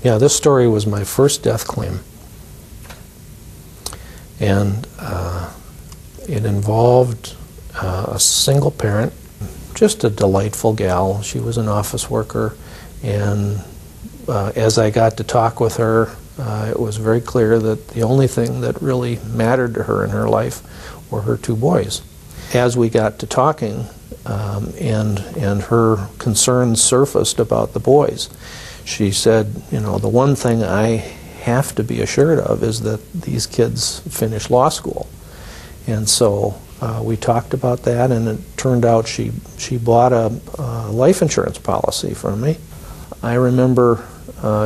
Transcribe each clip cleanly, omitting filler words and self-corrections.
Yeah, this story was my first death claim. And it involved a single parent, just a delightful gal. She was an office worker, and as I got to talk with her, it was very clear that the only thing that really mattered to her in her life were her two boys. As we got to talking, and her concerns surfaced about the boys, she said, you know, the one thing I have to be assured of is that these kids finish law school. And so we talked about that, and it turned out she bought a life insurance policy from me. I remember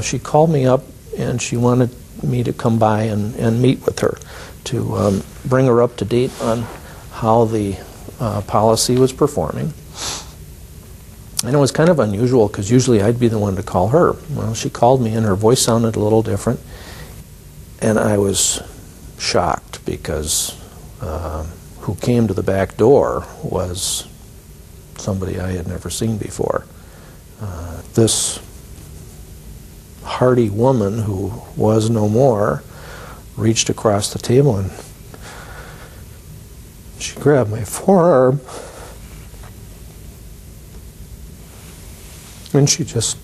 she called me up and she wanted me to come by and meet with her to bring her up to date on how the policy was performing. And it was kind of unusual because usually I'd be the one to call her. Well, she called me and her voice sounded a little different, and I was shocked because who came to the back door was somebody I had never seen before. This hearty woman who was no more reached across the table and she grabbed my forearm and she just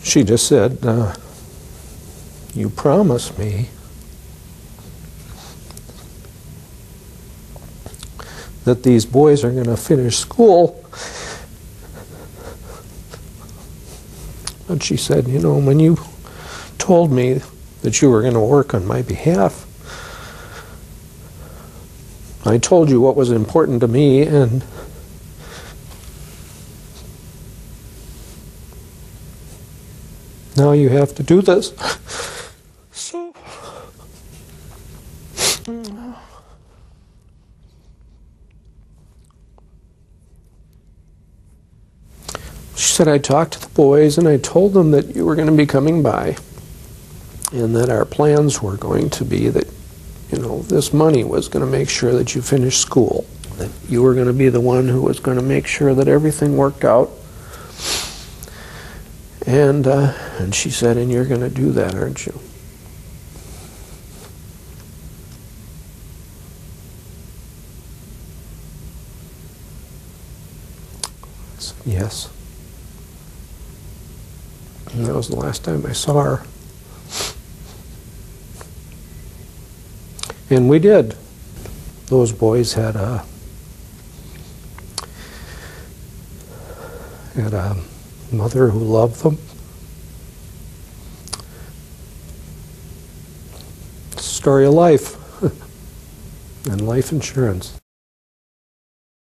said, you promised me that these boys are going to finish school. And she said, you know, when you told me that you were going to work on my behalf, I told you what was important to me, and now you have to do this. So, she said, I talked to the boys and I told them that you were going to be coming by and that our plans were going to be that, you know, this money was going to make sure that you finished school, that you were going to be the one who was going to make sure that everything worked out. And she said, and you're going to do that, aren't you? I said, yes. And that was the last time I saw her. And we did. Those boys had a mother who loved them. Story of life and life insurance.